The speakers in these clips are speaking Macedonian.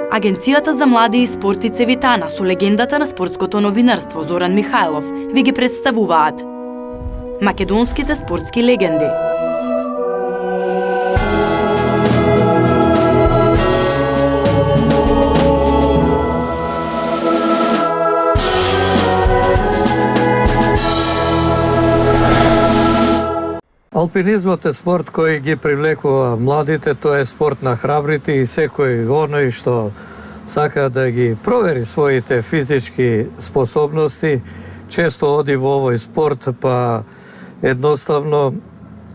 Агенцијата за млади и спорт и Цевитана со легендата на спортското новинарство Зоран Михајлов ви ги представуваат македонските спортски легенди. Алпинизмот е спорт кој ги привлекува младите, тоа е спорт на храбрите и секој оној што сака да ги провери своите физички способности, често оди во овој спорт, па едноставно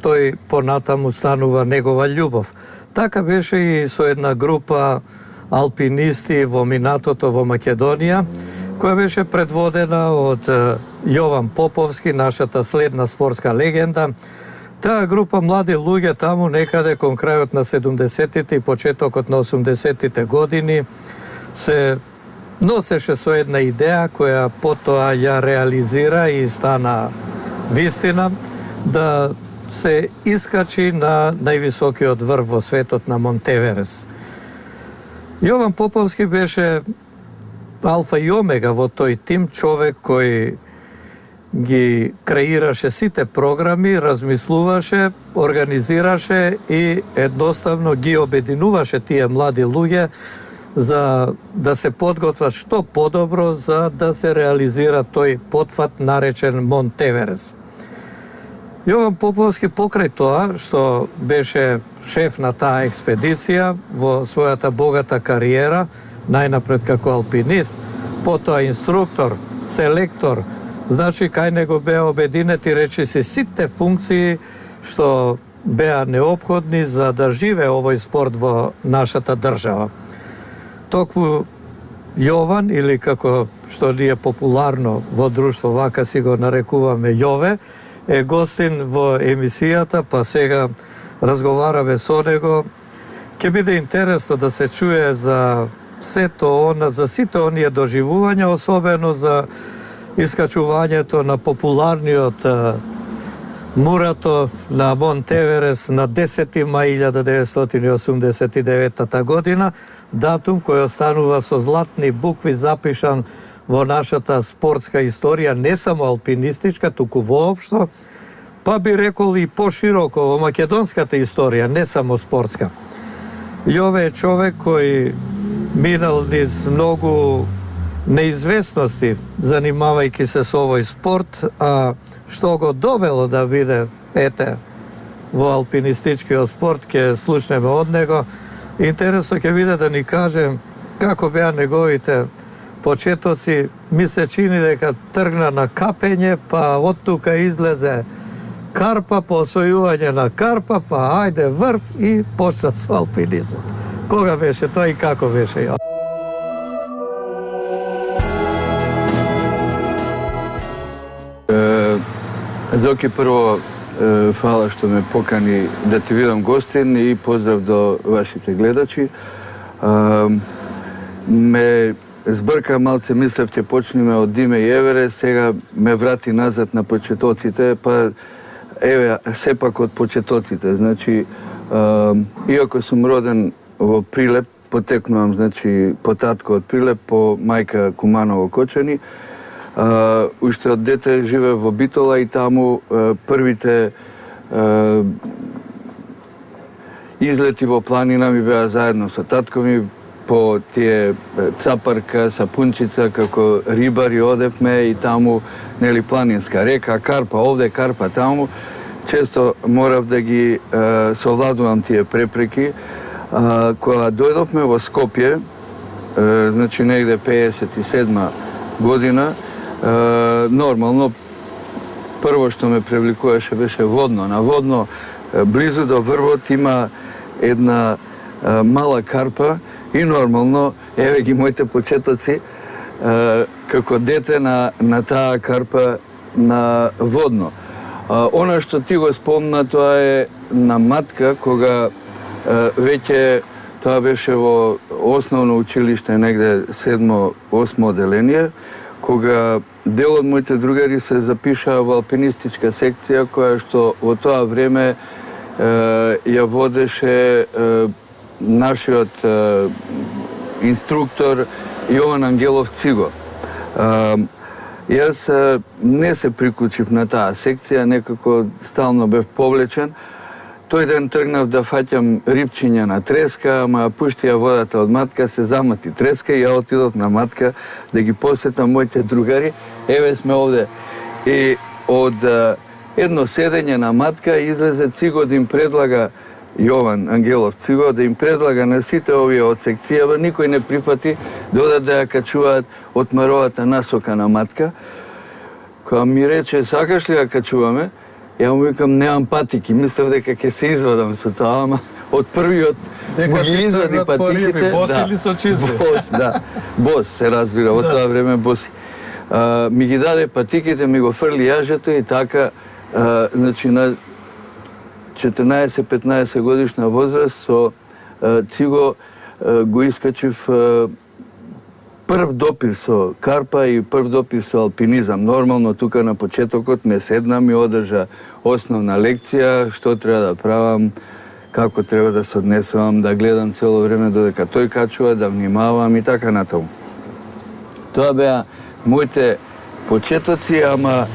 тој понатаму станува негова љубов. Така беше и со една група алпинисти во минатото во Македонија, која беше предводена од Јован Поповски, нашата следна спортска легенда. Таа група млади луѓе таму некаде кон крајот на 70-тите и почетокот на 80-тите години се носеше со една идеја која потоа ја реализира и стана вистина, да се искачи на највисокиот врв во светот, на Монт Еверест. Јован Поповски беше алфа и омега во тој тим, човек кој ги креираше сите програми, размислуваше, организираше и едноставно ги обединуваше тие млади луѓе за да се подготват што подобро за да се реализира тој потфат наречен Монт Еверест. Јован Поповски покрај тоа што беше шеф на таа експедиција во својата богата кариера, најнапред како алпинист, потоа инструктор, селектор, значи кај него беа обединети речиси сите функции што беа неопходни за да живее овој спорт во нашата држава. Токму Јован, или како што ние популарно во друштво вака си го нарекуваме Јове, е гостин во емисијата, па сега разговараме со него. Ќе биде интересно да се чуе за сето она, за сите оние доживувања, особено за искачувањето на популарниот мурато на Монт Еверест на 10 мај 1989 година, датум кој останува со златни букви запишан во нашата спортска историја, не само алпинистичка, туку воопшто, па би рекол и пошироко во македонската историја, не само спортска. Јове е човек кој минал низ многу неизвестности, занимавајќи се со овој спорт, а што го довело да биде во алпинистичкиот спорт, ќе слушнеме од него. Интересно ќе биде да ни каже како беа неговите почетоци. Ми се чини дека тргна на капење, па од тука излезе карпа, по освојување на карпа, па ајде врв и почна со алпинизм. Кога беше тоа и како беше ја? Зоки, прво, фала што ме покани да ти видам гостин и поздрав до вашите гледачи. Ме збрка малце, мислев ќе почнеме од Диме и Еверест, сега ме врати назад на почетоците, па еве, сепак од почетоците. Значи, иако сум роден во Прилеп, потекнувам, значи, по татко од Прилеп, по мајка Куманово Кочани, уште од дете живе во Битола и таму првите излети во планина ми беа заедно со татко ми по тие Цапарка, Сапунчица, како рибари одевме и таму, нели, планинска река, карпа овде, карпа таму. Често морав да ги совладувам тие препреки. Кога дојдовме во Скопје, значи негде 57 година, нормално, прво што ме привлекуваше беше водно. На водно, близу до врвот, има една мала карпа и нормално, еве ги моите почетоци, како дете на таа карпа на водно. Она што ти го спомна, тоа е на матка, кога веќе тоа беше во основно училиште, негде 7-8 оделение, кога дел од моите другари се запишаа во алпинистичка секција, која што во тоа време ја водеше нашиот инструктор Јован Ангелов Циго. Јас не се приклучив на таа секција, некако стално бев повлечен. Тој ден тргнав да фаќам рибчиња на треска, ама пуштија водата од матка, се замати треска и ја отидов на матка да ги посетам моите другари. Еве сме овде. И од едно седење на матка излезе Циго да им предлага, Јован Ангелов Циго, да им предлага на сите овие од секцијава, никој не прифати да одат да ја качуваат од маровата насока на матка. Кога ми рече, сакаш ли ја качуваме? Ја му викам, немам патики, мислев дека ќе се извадам со тоа, ама од првиот му ги извади патиките. Бос или со чизми? Бос, да. Бос, се разбира, од тоа време боси. Ми ги даде патиките, ми го фрли јажето и така, значи на 14-15 годишна возраст со Циго го искачив прв допир со карпа и прв допир со алпинизам. Нормално тука на почетокот ме седна, ми одржа основна лекција, што треба да правам, како треба да се однесувам, да гледам цело време додека тој качува, да внимавам и така натаму. Тоа беа моите почетоци, ама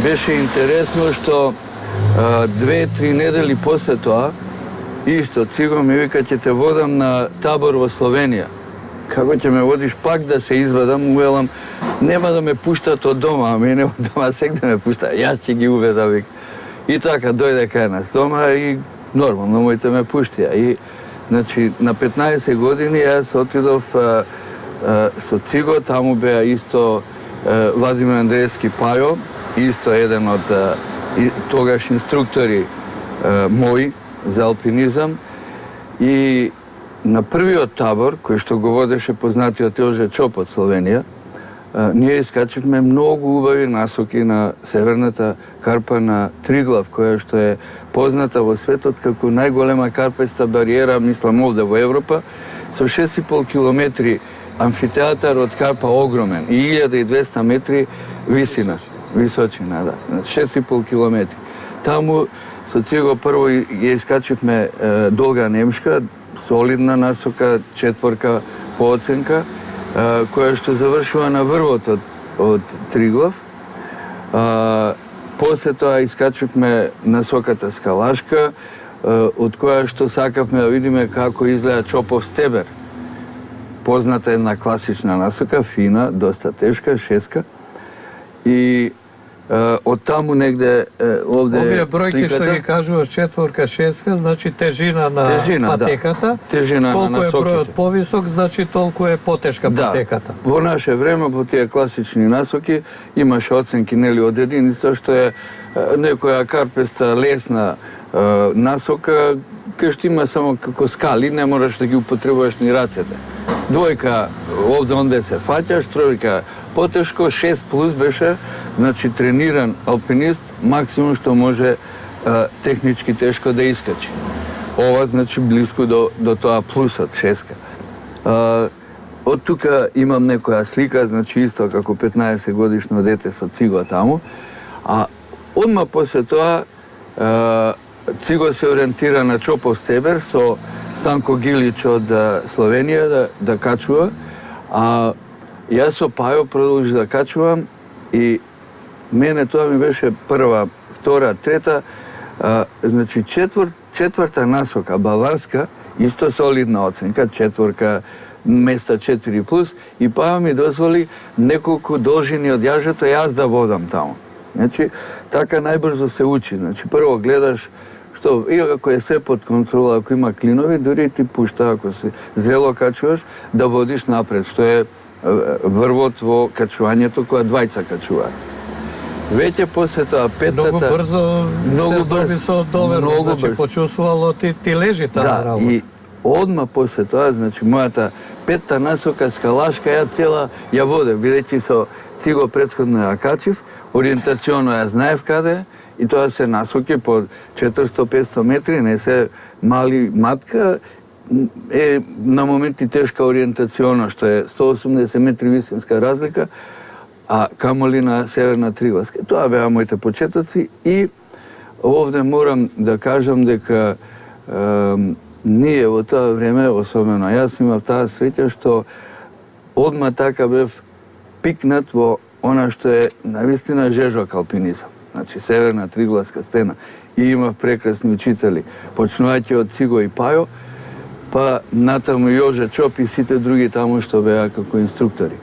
беше интересно што 2-3 недели после тоа, исто Циго ми вика, ќе те водам на табор во Словенија. Како ќе ме водиш пак да се извадам, увелам, нема да ме пуштат од дома, а мене од дома сек да ме пуштат, јас ќе ги уведам, вик. И така, дојде кај нас дома и нормално моите ме пуштија. И, значи, на 15 години јас отидов со Циго, таму беа исто Владимир Андреевски Пајо, исто еден од тогаш инструктори мои за алпинизам. И на првиот табор, кој што го водеше познатиот Јоже Чоп од Словенија, ние искачивме многу убави насоки на северната карпа на Триглав, која што е позната во светот како најголема карпеста бариера, мислам овде во Европа, со 6,5 километри амфитеатар од карпа огромен и 1200 метри височина, да, 6,5 километри. Таму со Циго прво ја искачивме долга немшка, солидна насока, четворка по оценка, која што завршува на врвот од Триглав. После тоа искачивме насоката Скалашка, од која што сакавме да видиме како изгледа Чопов стебер. Позната една класична насока, фина, доста тешка, шеска. И од таму негде овде овие бројки што ги кажуваш, четворка, шеска, значи тежина на патеката. Тежина толку на е насоките. бројот повисок, значи толку е потешка патеката. Во наше време по тие класични насоки имаше оценки нели од единица, што е некоја карпеста лесна насока, кај што има само како скали, не мораш да ги употребуваш ни рацете. Двојка овде онде се фаќаш, тројка потешко, 6 плюс беше, значи трениран алпинист, максимум што може технички тешко да искачи. Ова значи близко до тоа плюсот, 6. Од тука имам некоја слика, значи исто како 15 годишно дете со Циго таму, а одма после тоа Циго се ориентира на Чопов стебер со Станко Гилич од Словенија да качува, а јас со Пајо продолжи да качувам и мене тоа ми беше прва, втора, трета, значи четврта насока, баварска, исто солидна оценка, четворка, места 4+, и Пајо ми дозволи неколку должини од јажето јас да водам таму. Значи, така најбрзо се учи. Значи, прво гледаш што, и ако е се под контрола, ако има клинови, дури ти пушта, ако се зрело качуваш, да водиш напред, што е врвот во качувањето која двајца качуваат. Веќе после тоа петтата... Многу брзо се здоби со доверба, значи почувствувало ти лежи таа работа. Да, и одма после тоа, значи мојата петта насока Скалашка, ја цела ја водев, бидејќи со Циго претходно ја качив, ориентационо ја знаев каде, и тоа се насоки по 400-500 метри, не се мали матка, е на моменти тешка ориентационо, што е 180 метри висинска разлика, а камоли на Северна Триглавска. Тоа беа моите почетоци и овде морам да кажам дека ние во тоа време, особено јас имав таа среќа што одма така бев пикнат во она што е навистина жежок алпинизам. Значи Северна Триглавска стена. И имав прекрасни учители, почнувајќи од Циго и Пајо, па натаму Јоже Чоп и сите други таму што беа како инструктори.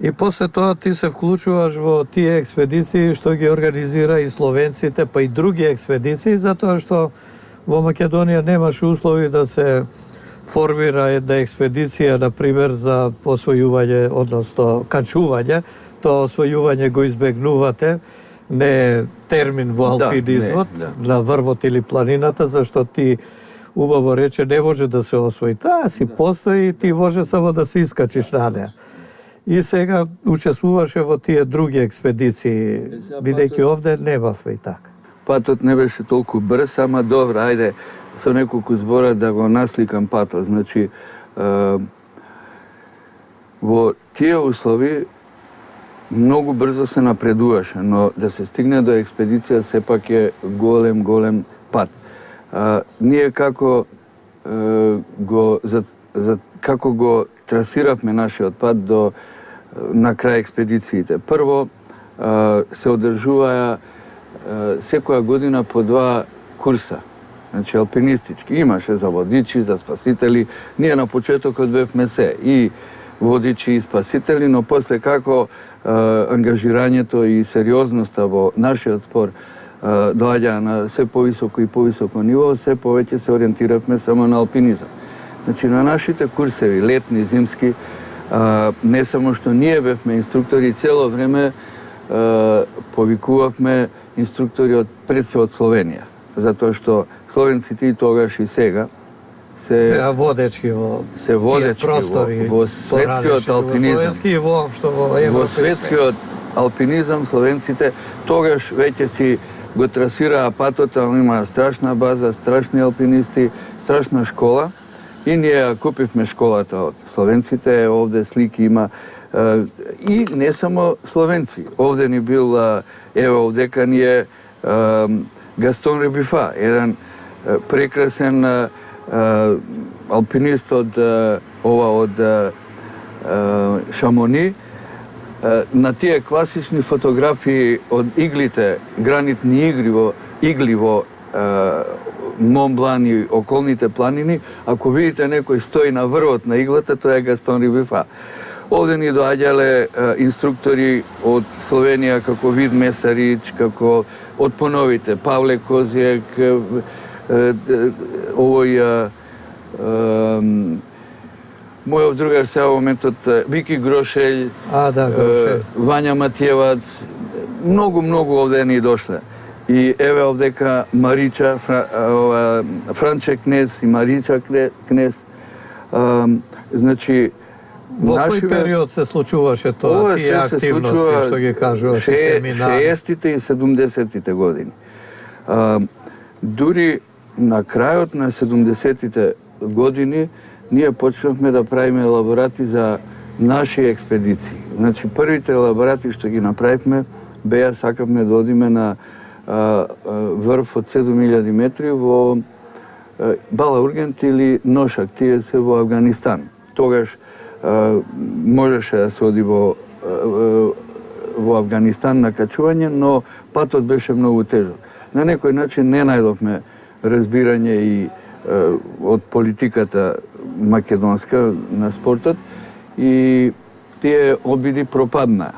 И после тоа ти се вклучуваш во тие експедиции што ги организира и словенците, па и други експедиции, затоа што во Македонија немаше услови да се формира една експедиција, например, за освојување, односно качување. Тоа освојување го избегнувате, не е термин во алпинизмот, на врвот или планината, зашто ти убаво рече не може да се освои. Таа си постои и ти може само да се искачиш на неа. И сега учествуваше во тие други експедиции, бидејќи овде немавме и така. Патот не беше толку брз, ама добро, ајде со неколку збора да го насликам патот. Значи, во тие услови многу брзо се напредуваше, но да се стигне до експедиција сепак е голем пат. Ние како го трасиравме нашиот пат до на крај експедициите. Прво се одржуваја секоја година по 2 курса, значи алпинистички. Имаше за водичи, за спасители. Ние на почетокот бевме се и водичи и спасители, но после како ангажирањето и сериозноста во нашиот спор доаѓа на се повисоко и повисоко ниво, се повеќе се ориентиравме само на алпинизам. Значи на нашите курсеви, летни, зимски, не само што ние бевме инструктори, цело време повикувавме инструктори од пред се од Словенија, затоа што словенците и тогаш и сега се водечки во простори, во светскиот алпинизам. Во светскиот алпинизам словенците тогаш веќе си го трасираа патот, има страшна база, страшни алпинисти, страшна школа. И ние купивме школата од словенците, овде слики има. И не само словенци. Овде ни бил, ево овдека ни е Гастон Рибифа, еден прекрасен алпинист од Шамони. На тие класични фотографии од иглите, гранитни игли во Монблан и околните планини, ако видите некој стои на врвот на иглата, тоа е Гастон Рибифа. Овде ни доаѓале инструктори од Словенија, како Вид Месарич, како од поновите, Павле Козиек, овој мојот другар сега во моментот, Вики Грошелј, Вања Матиевац, многу овде ни дошле. И еве овдека Марича, Франче Кнез и Марича Кнез. Значи, во кој период се случуваше тоа, тие активности што ги кажуваше, семинари? 60-тите и 70-тите години. Дури на крајот на 70-тите години ние почнавме да правиме елаборати за наши експедиции. Значи, првите елаборати што ги направивме беа, сакавме да одиме на врв од 7000 метри во Бала Ургент или Ношак, тие се во Авганистан. Тогаш можеше да се оди во Авганистан на качување, но патот беше многу тежок. На некој начин не најдовме разбирање и од политиката македонска на спортот и тие обиди пропаднаа.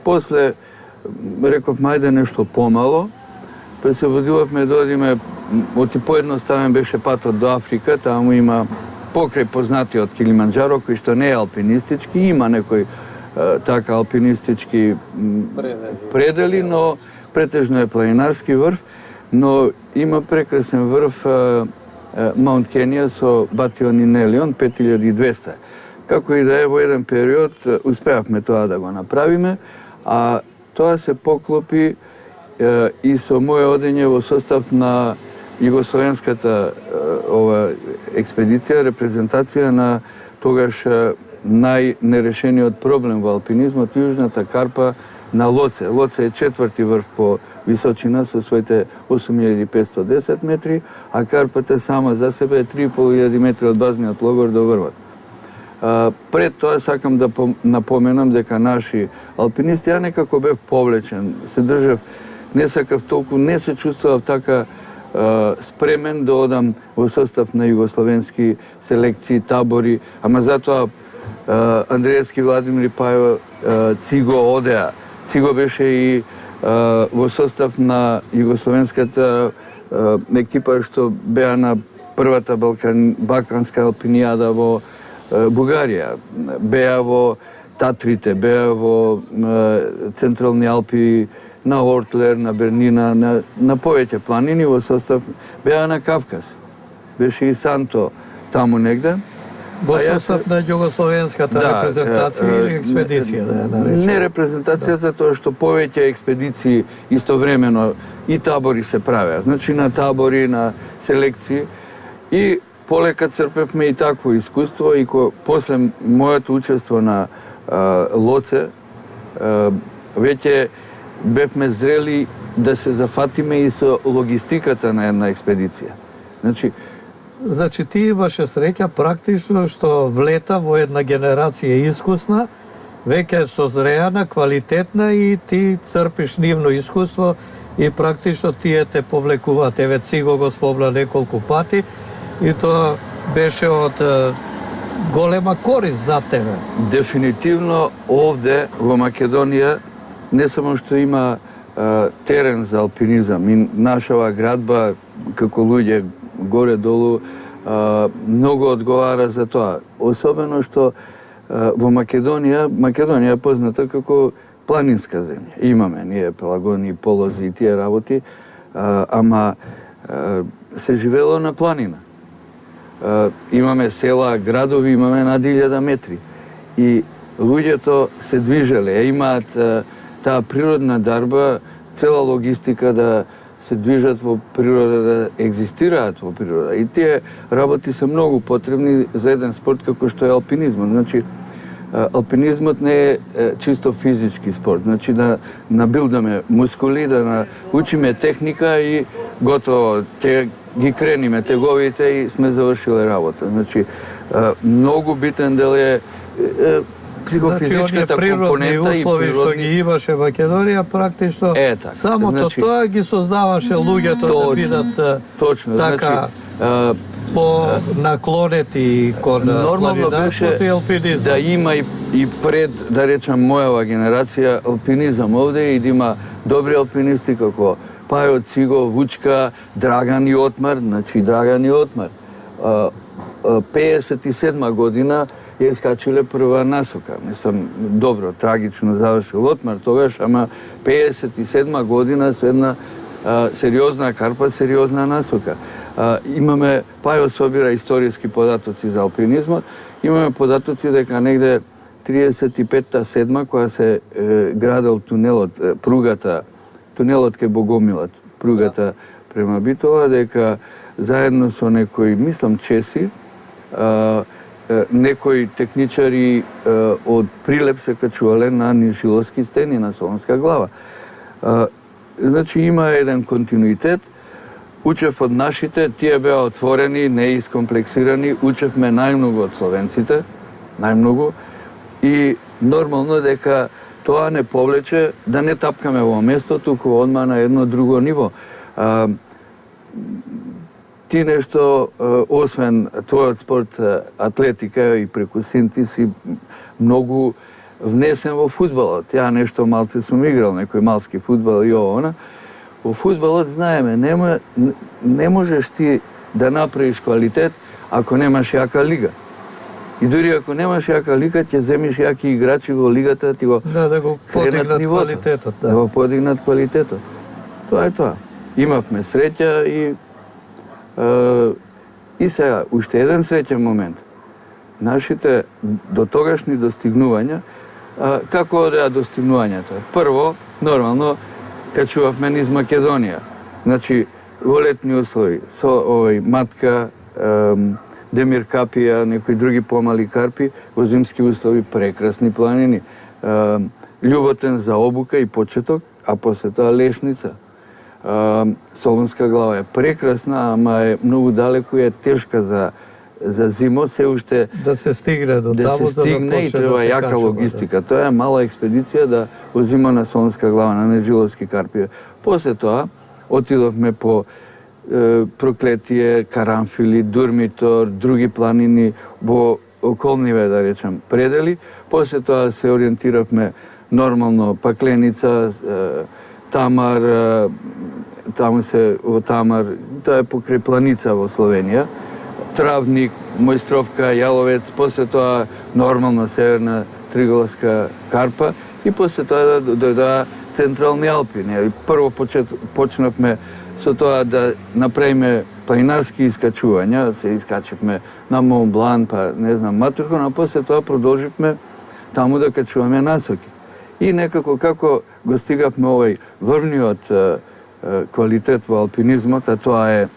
После рековме ајде нешто помало, па се водувавме да одиме, оти поедноставен беше патот до Африка, таму има покрај познатиот Килиманџаро, кој што не е алпинистички, има некој така алпинистички предели, но претежно е планинарски врв, но има прекрасен врв Маунт Кенија со Батион и Нелион, 5200. Како и да е, во еден период успеавме тоа да го направиме, а тоа се поклопи и со моје одење во состав на југословенската експедиција, репрезентација на тогаш најнерешениот проблем во алпинизмот, Јужната Карпа na Loce. Loce je 4. vrh po visočina sa svojte 8510 metri, a Karpata sama za sebe je 3500 metri od Bazne od Logor do Vrvat. Пред тоа сакам да напоменам дека наши алпинисти, ја некако бев повлечен, се држав, не сакав толку, не се чувствував така спремен да одам во состав на југословенски селекции, табори, ама затоа Андреевски, Владимир и Пајо, Циго одеа. Циго беше и во состав на југословенската екипа што беа на првата балканска алпинијада во Бугарија. Беа во Татрите, беа во Централни Алпи, на Ортлер, на Бернина, на повеќе планини во состав, беа на Кавказ. Беше и Санто таму негде. Во состав на југословенската репрезентација или експедиција, да ја наречем? Не репрезентација, затоа што повеќе експедиции истовремено и табори се правеа. Значи на табори, на селекции. И полека црпевме и такво искуство, и после моето учество на Лоце, веќе бевме зрели да се зафатиме и со логистиката на една експедиција. Значи ти имаше среќа практично што влета во една генерација искусна, веќе созреана, квалитетна, и ти црпиш нивно искуство и практично тие те повлекуваат. Еве Циго го спомна неколку пати и тоа беше од голема корист за тебе. Дефинитивно овде во Македонија не само што има терен за алпинизам, и нашава градба како луѓе горе-долу многу одговара за тоа. Особено што во Македонија е позната како планинска земја. Имаме ние пелагони, полози и тие работи, ама се живело на планина. Имаме села, градови, имаме над 1000 метри. И луѓето се движеле, имаат таа природна дарба, цела логистика да се движат во природа, да екзистираат во природа. И тие работи се многу потребни за еден спорт како што е алпинизмот. Значи, алпинизмот не е чисто физички спорт. Значи, да набилдаме мускули, да учиме техника и готово. Ги крениме теговите и сме завршиле работа. Значи, многу битен дел е психофизичката компонента и природни услови што ги имаше Македонија, практично самото тоа ги создаваше луѓето да бидат така по-наклонети кон планинарството и алпинизмот. Да има и пред, да речам, мојава генерација алпинизам овде, и да има добри алпинисти како Пајо, Циго, Вучка, Драган и Отмар. Значи, Драган и Отмар. 57 година ја искачиле прва насока. Мислам, добро, трагично завршил Отмар тогаш, ама 57 година со една сериозна карпа, сериозна насока. Имаме, Пајо собира историски податоци за алпинизмот, имаме податоци дека негде 35-та седма, која се градел тунелот, тунелот ке Богомилот, пругата према Битола, дека заедно со некои, мислам, чеси, некои техничари од Прилеп се качувале на Нишиловски стени на Солонска глава. Значи има еден континуитет. Учев од нашите, тие беа отворени, не искомплексирани, учевме најмногу од словенците, најмногу, и нормално дека тоа не повлече да не тапкаме во место, туку одма на едно друго ниво. Ти нешто, освен твојот спорт атлетика и преку син, ти си многу внесен во фудбалот. Ја нешто малце сум играл, некој малски фудбал и она. Во фудбалот, знаеме, не можеш ти да направиш квалитет ако немаш јака лига. И дури ако немаш јака лига, ќе земиш јаки играчи во лигата, ти го да го подигнат квалитетот. Да го подигнат квалитетот. Тоа е тоа. Имавме среќа и сега, уште еден среќен момент. Нашите дотогашни достигнувања, како одеа достигнувањата? Прво, нормално, качувавме низ Македонија. Значи, во летни услови, со Матка, Демир Капија, некои други помали карпи, во зимски услови прекрасни планини. љуботен за обука и почеток, а после тоа Лешница. Солунска глава е прекрасна, ама е многу далеку и е тешка за зимот, се уште да се стигне до да таму, се стигне и треба да јака логистика. Тоа е мала експедиција да озима на Солунска глава, на Неджиловски карпи. После тоа отидовме по Проклетие, Карамфили, Дурмитор, други планини во околниве, да речем, предели. После тоа се ориентиравме нормално Пакленица, Тамар, во Тамар, тоа е покрај Планица во Словенија, Травник, Мојстровка, Јаловец, после тоа нормално Северна Триголовска карпа и после тоа дојдоа Централни Алпи. Прво почнавме со тоа да направиме планинарски искачувања, се искачивме на Мон Блан, па не знам, Матурхон, а после тоа продолживме таму да качуваме насоки. И некако како го стигавме овој врвниот квалитет во алпинизмот, а тоа е,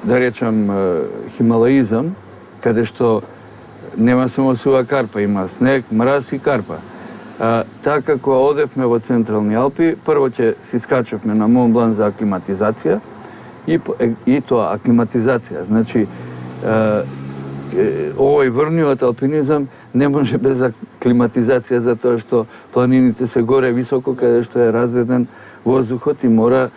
да речам, хималаизам, каде што нема само сува карпа, има снег, мраз и карпа. Така кога одевме во Централни Алпи, прво ќе си скачавме на Мон Блан за аклиматизација и тоа аклиматизација. Значи, овој врвниот алпинизам не може без аклиматизација затоа што планините се горе високо каде што е разреден воздухот и мора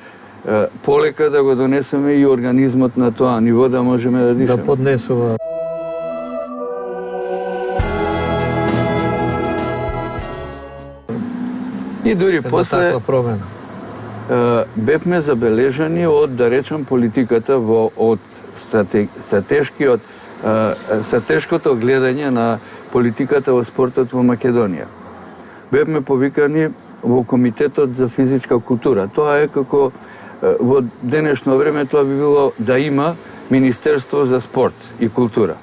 полека да го донесеме и организмот на тоа ниво да можеме да дишеме. Да поднесува. И дури после бевме забележани од, да речем, политиката од стратешкото гледање на политиката во спортот во Македонија. Бевме повикани во Комитетот за физичка култура. Тоа е како во денешно време тоа би било да има Министерство за спорт и култура.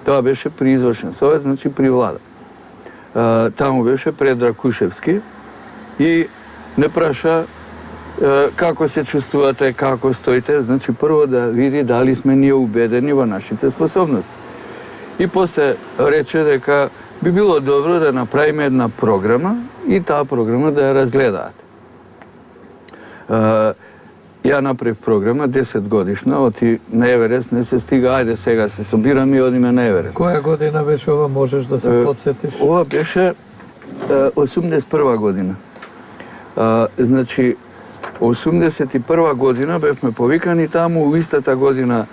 Тоа беше при извршен совет, значи при влада. Таму беше Предраг Кушевски и не праша како се чувствувате, како стоите, значи прво да види дали сме ние убедени во нашите способности. И после рече дека би било добро да направиме една програма и таа програма да ја разгледаат. Ја направив програма 10 годишна, оти на Еверест не се стига, ајде сега се собираме и одиме на Еверест. Која година беше ова, можеш да се подсетиш? Ова беше 81 година. Значи, 81 година бевме повикани таму, истата година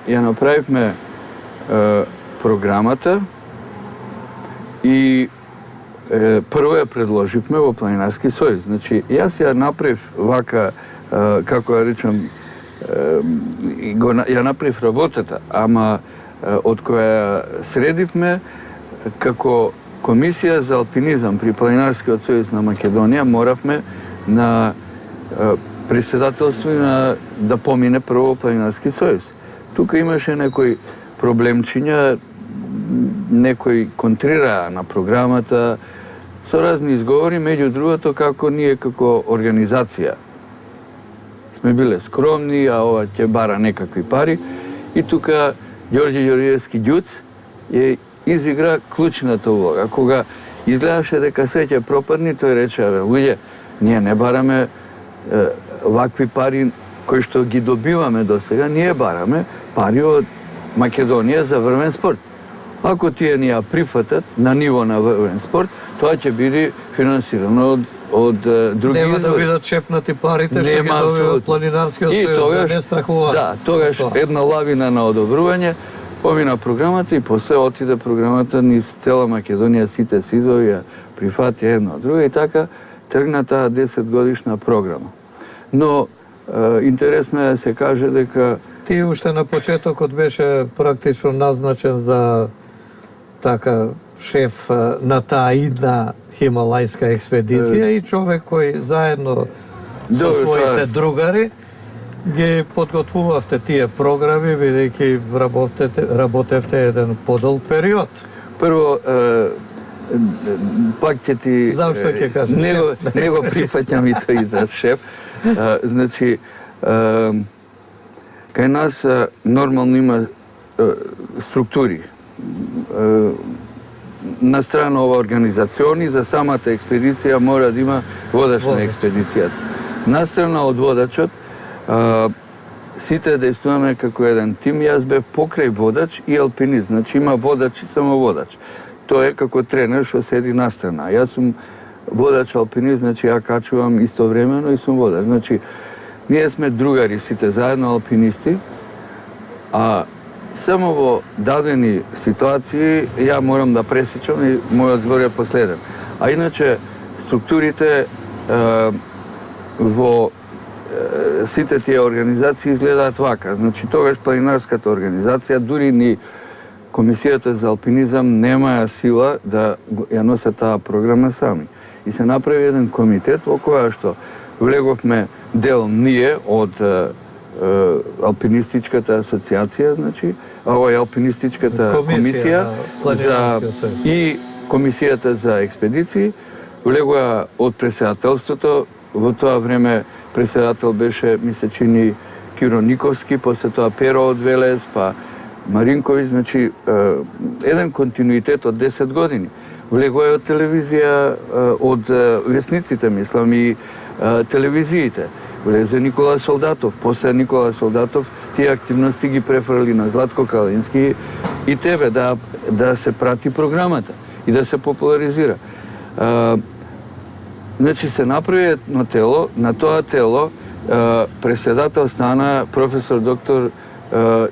ја направивме програмата и прво ја предложивме во Планинарски сојуз. Значи, јас ја направив вака, како ја речам, ја направив работата, ама од која средивме како Комисија за алпинизам при Планинарскиот сојуз на Македонија моравме на председателство и да помине прво Планинарски сојуз. Тука имаше некои проблемчиња, некои контрираа на програмата со разни изговори, меѓу другото како ние како организација сме биле скромни, а ова ќе бара некакви пари и тука Ѓорѓе Ѓорѓевски Ѓуц ја изигра клучната улога. Кога изгледаше дека се ќе пропадни, тој рече: луѓе, ние не бараме вакви пари кои што ги добиваме до сега, ние бараме пари од Македонија за врвен спорт. Ако тие ни ја прифатат на ниво на врвен спорт, тоа ќе биде финансирано од други извори. Нема да бидат чепнати парите што ги добива Планинарскиот сојуз, да не страхуваат. Да, тогаш една лавина на одобрување помина програмата и после отиде програмата низ цела Македонија, сите СИЗ-ови ја прифати едно од друго и така тргна таа 10 годишна програма. Но интересно е да се каже дека ти уште на почетокот беше практично назначен за така шеф на таа идна хималајска експедиција и човек кој заедно со своите другари ги подготвувавте тие програми, бидејќи работевте еден подол период. Прво, пак ќе ти... Знам што ќе кажеш. Не го прифаќам и тој израз шеф. Значи, кај нас нормално има структури. на страна ова организациони, за самата експедиција мора да има водач на експедицијата. На страна од водачот, сите действуваме како еден тим, јас бев покрај водач и алпинист, значи има водач и само водач. Тој е како тренер што седи на страна. Јас сум водач алпинист, значи ја качувам истовремено и сум водач. Значи, ние сме другари сите заедно алпинисти, а само во дадени ситуации ја морам да пресечам и мојот збор е последен. А иначе структурите во сите тие организации изгледаат вака. Значи тогаш планинарската организација, дури ни Комисијата за алпинизам немаја сила да ја носат таа програма сами. И се направи еден комитет во која што влеговме дел ние од алпинистичката асоциација, значи, ова е алпинистичката комисија и комисијата за експедиции, влегоа од председателството. Во тоа време председател беше, ми се чини, Киро Никовски, после тоа Перо од Велес, па Маринковиќ, значи еден континуитет од 10 години. Влегоа и од телевизија, од весниците, мислам, и телевизиите. Влезе Никола Солдатов, после Никола Солдатов тие активности ги префрли на Златко Калински и тебе да се прати програмата и да се популаризира. Значи се направи едно тело, на тоа тело председател стана професор доктор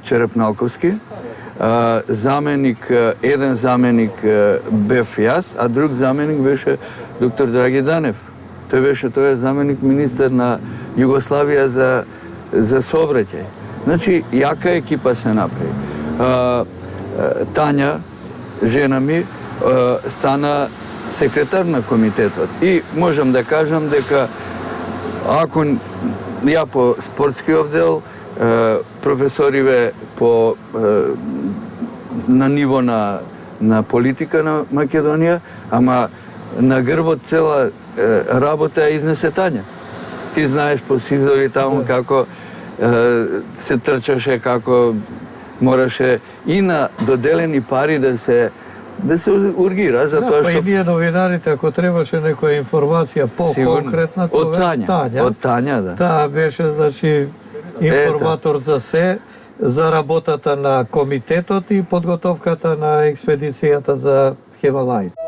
Черепналковски, заменик, еден заменик бев јас, а друг заменик беше доктор Драги Данев. Тој е заменик министер на Југославија за сообраќај. Значи, јака екипа се направи. Тања, жена ми, стана секретар на комитетот. И можам да кажам дека ако ја по спортскиот дел, професориве на ниво на политика на Македонија, ама на грбот цела работа ја изнесе Тања. Ти знаеш по Сизови таму како се трчаше, како мораше и на доделени пари да се ургира, затоа што... Па и ние новинарите, ако требаше некоја информација по-конкретна, тоа е Тања. Од Тања, да. Таа беше, значи, информатор за се, за работата на комитетот и подготовката на експедицијата за Хималаите.